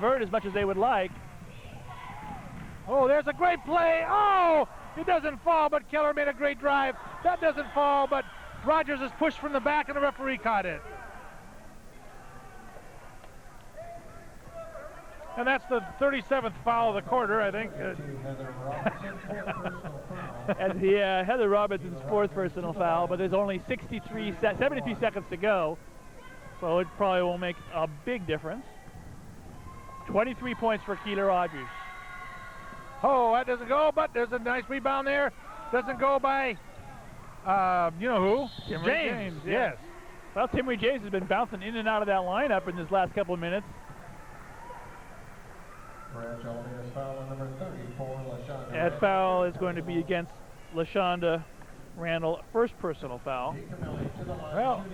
convert as much as they would like. Oh, there's a great play. Oh, it doesn't fall, but Keller made a great drive. That doesn't fall, but Rogers is pushed from the back, and the referee caught it. And that's the 37th foul of the quarter, I think. And yeah, Heather Robinson's 4th personal foul, but there's only 73 seconds to go, so it probably won't make a big difference. 23 points for Keela Rogers. Oh, that doesn't go, but there's a nice rebound there. Doesn't go by, you know who? James. Yes. Well, Timmy James has been bouncing in and out of that lineup in this last couple of minutes. That foul is going to be against LaShonda Randall. First personal foul. Well,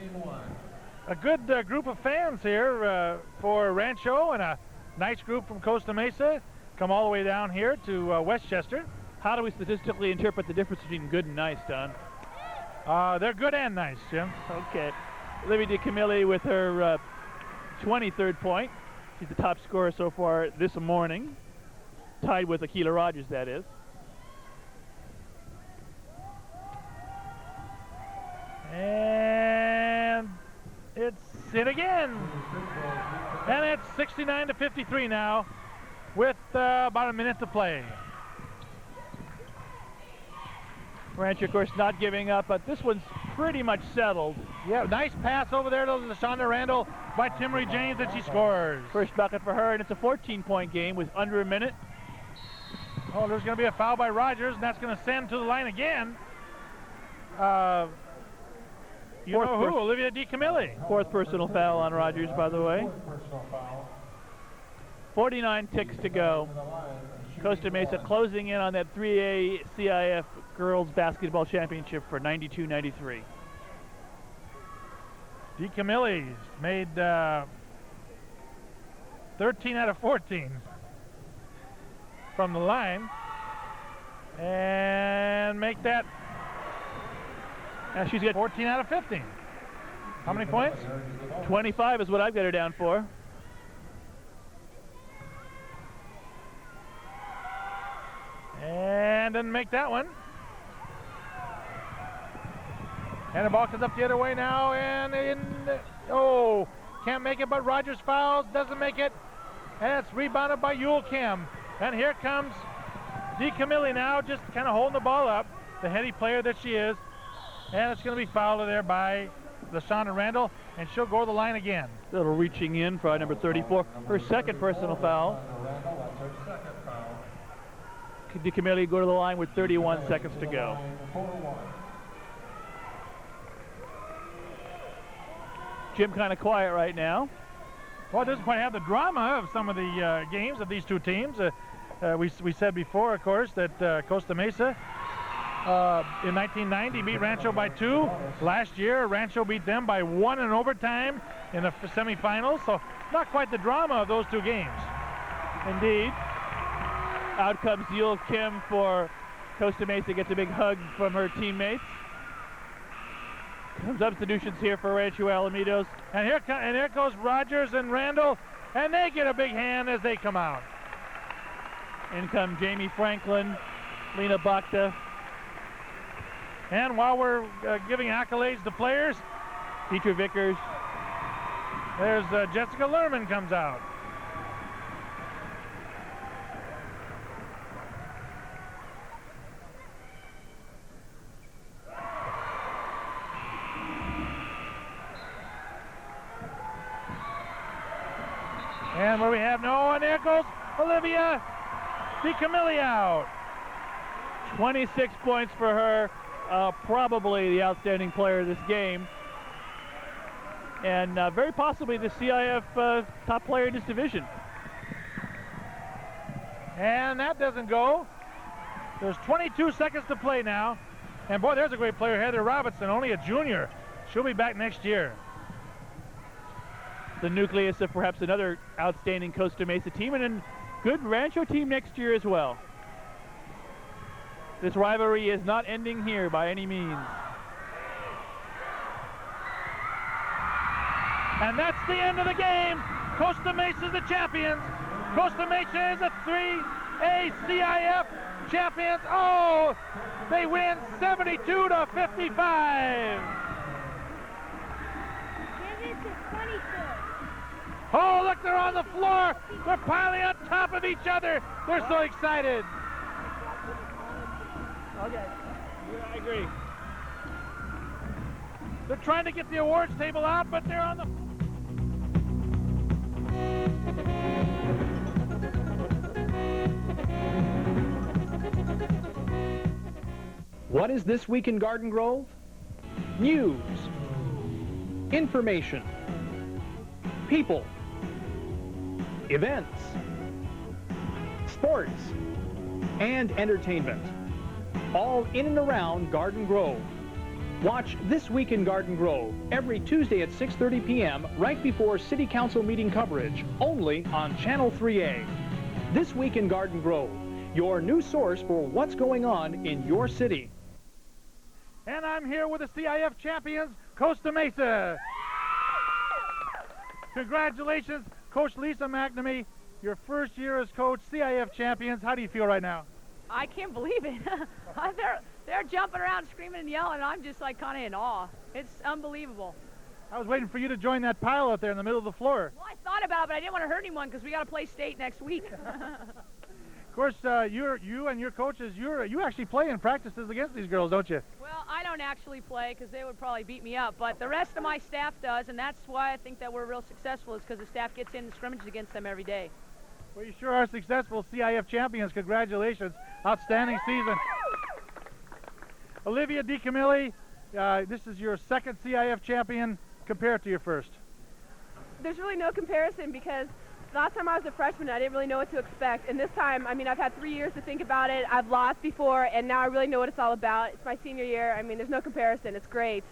a good group of fans here for Rancho, and a nice group from Costa Mesa come all the way down here to Westchester. How do we statistically interpret the difference between good and nice, Don? They're good and nice, Jim. Okay. Olivia DiCamilli with her 23rd point. She's the top scorer so far this morning. Tied with Keela Rogers, that is. And it's in again. And it's 69-53 now with about a minute to play. Rancho, of course, not giving up, but this one's pretty much settled. Yeah, nice pass over there to LaShonda Randall by Timmery James, and she scores. First bucket for her, and it's a 14-point game with under a minute. Oh, there's going to be a foul by Rogers, and that's going to send to the line again. You know who? Olivia DiCamilli. 4th personal foul on Rogers, by the way. 49 ticks to go. Costa Mesa closing in on that 3A CIF Girls Basketball Championship for 92-93. DiCamilli's made 13 out of 14 from the line, and make that now she's got 14 out of 15. How many points? 25 is what I've got her down for. And didn't make that one. And the ball comes up the other way now, and oh, can't make it, but Rogers fouls, doesn't make it, and it's rebounded by Yule Kim. And here comes DiCamilli now, just kind of holding the ball up, the heady player that she is, and it's going to be fouled there by LaShonda Randall, and she'll go to the line again. Little reaching in for number 34, her 2nd personal foul. DiCamilli go to the line with 31 seconds to go. Jim kind of quiet right now. Well, it doesn't quite have the drama of some of the games of these two teams. We said before, of course, that Costa Mesa in 1990 beat Rancho by 2. Last year, Rancho beat them by 1 in overtime in the semifinals. So not quite the drama of those two games. Indeed. Out comes Yul Kim for Costa Mesa, gets a big hug from her teammates. Some substitutions here for Rancho Alamitos. And here goes Rogers and Randall, and they get a big hand as they come out. In come Jamie Franklin, Lena Bakta. And while we're giving accolades to players, Peter Vickers. There's Jessica Lerman comes out. And where we have and there goes Olivia DiCamilli out. 26 points for her, probably the outstanding player of this game. And very possibly the CIF top player in this division. And that doesn't go. There's 22 seconds to play now. And boy, there's a great player, Heather Robinson, only a junior. She'll be back next year. The nucleus of perhaps another outstanding Costa Mesa team, and a good Rancho team next year as well. This rivalry is not ending here by any means. And that's the end of the game. Costa Mesa's the champions. Costa Mesa is the 3A CIF champions. Oh, they win 72 to 55. Oh, look, they're on the floor. They're piling on top of each other. They're so excited. Okay. Yeah, I agree. They're trying to get the awards table out, but they're on the... What is This Week in Garden Grove? News, information, people, events, sports, and entertainment. All in and around Garden Grove. Watch This Week in Garden Grove every Tuesday at 6:30 p.m. right before City Council meeting coverage, only on Channel 3A. This Week in Garden Grove, your new source for what's going on in your city. And I'm here with the CIF champions, Costa Mesa. Congratulations, Coach Lisa McNamee, your first year as coach, CIF champions. How do you feel right now? I can't believe it. They're jumping around, screaming and yelling, and I'm just like kind of in awe. It's unbelievable. I was waiting for you to join that pile out there in the middle of the floor. Well, I thought about it, but I didn't want to hurt anyone because we got to play state next week. Of course, you and your coaches, you actually play in practices against these girls, don't you? Well, I don't actually play because they would probably beat me up, but the rest of my staff does, and that's why I think that we're real successful is because the staff gets in and scrimmages against them every day. Well, you sure are successful CIF champions. Congratulations. Outstanding season. Olivia DiCamilli, this is your second CIF champion. Compare it to your first. There's really no comparison because last time I was a freshman, I didn't really know what to expect. And this time, I mean, I've had 3 years to think about it. I've lost before, and now I really know what it's all about. It's my senior year. I mean, there's no comparison. It's great.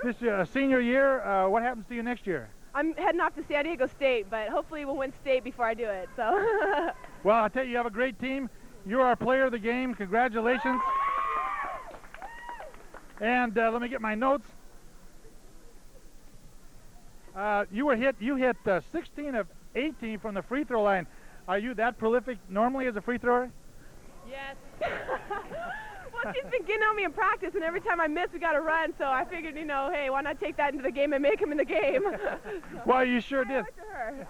This senior year, what happens to you next year? I'm heading off to San Diego State, but hopefully we'll win state before I do it. So. Well, I tell you, you have a great team. You're our player of the game. Congratulations. And let me get my notes. You hit 16 of 18 from the free throw line. Are you that prolific normally as a free thrower? Yes. Well, she's been getting on me in practice, and every time I miss, we got to run. So I figured, you know, hey, why not take that into the game and make him in the game? Well, you sure did.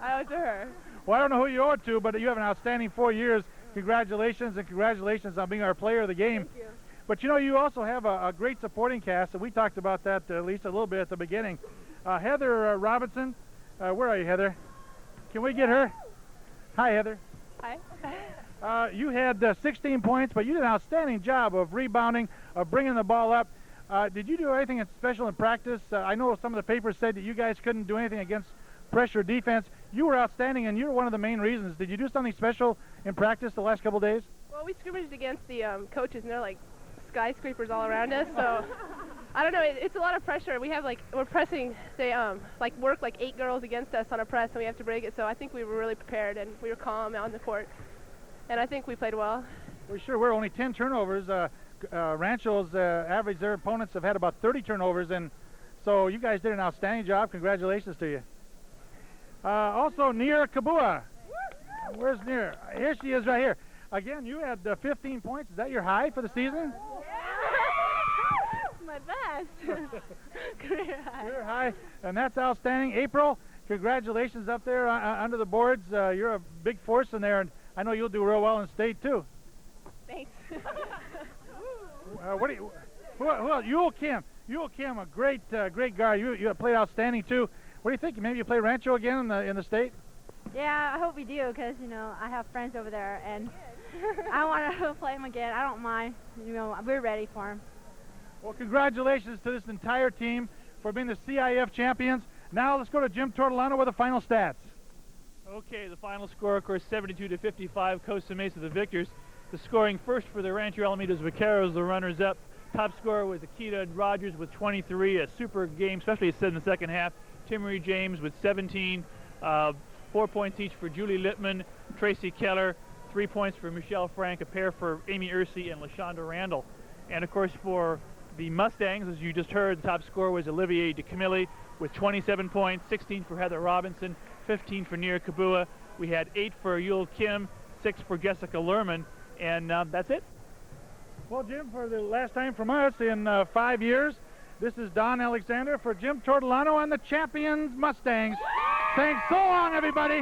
I owe it to her. Well, I don't know who you owe it to, but you have an outstanding 4 years. Congratulations, and congratulations on being our player of the game. Thank you. But, you know, you also have a great supporting cast, and we talked about that at least a little bit at the beginning. Heather Robinson, where are you, Heather? Can we get her? Hi, Heather. Hi. You had 16 points, but you did an outstanding job of rebounding, of bringing the ball up. Did you do anything special in practice? I know some of the papers said that you guys couldn't do anything against pressure defense. You were outstanding, and you were one of the main reasons. Did you do something special in practice the last couple days? Well, we scrimmaged against the coaches, and they're like skyscrapers all around us, so I don't know, it's a lot of pressure. We have we're pressing, say, work 8 girls against us on a press, and we have to break it, so I think we were really prepared, and we were calm out on the court, and I think we played well. We sure were. Only 10 turnovers. Rancho's average, their opponents have had about 30 turnovers, and so you guys did an outstanding job. Congratulations to you. Also, Nir Kabua. Where's Nir? Here she is right here. Again, you had 15 points. Is that your high for the season? My best. Career high. Career high, and that's outstanding. April, congratulations up there under the boards. You're a big force in there, and I know you'll do real well in state too. Thanks. What do you? Who else? Yul Kim, a great guard. You played outstanding too. What do you think? Maybe you play Rancho again in the state? Yeah, I hope we do because, you know, I have friends over there and I want to play him again. I don't mind. You know, we're ready for him. Well, congratulations to this entire team for being the CIF champions. Now let's go to Jim Tortolano with the final stats. Okay, the final score, of course, 72 to 55. Costa Mesa, the victors. The scoring first for the Rancho Alamitos Vaqueros, the runners-up. Top scorer was Akita Rogers with 23. A super game, especially in the second half. Timmery James with 17. 4 points each for Julie Littman, Tracy Keller. 3 points for Michelle Frank, a pair for Amy Ursi and LaShonda Randall. And, of course, for the Mustangs, as you just heard, the top scorer was Olivier DeCamilli with 27 points, 16 for Heather Robinson, 15 for Nir Kabua, We had 8 for Yul Kim, 6 for Jessica Lerman, and that's it. Well, Jim, for the last time from us in 5 years, this is Don Alexander for Jim Tortolano and the Champions Mustangs. Thanks so long, everybody.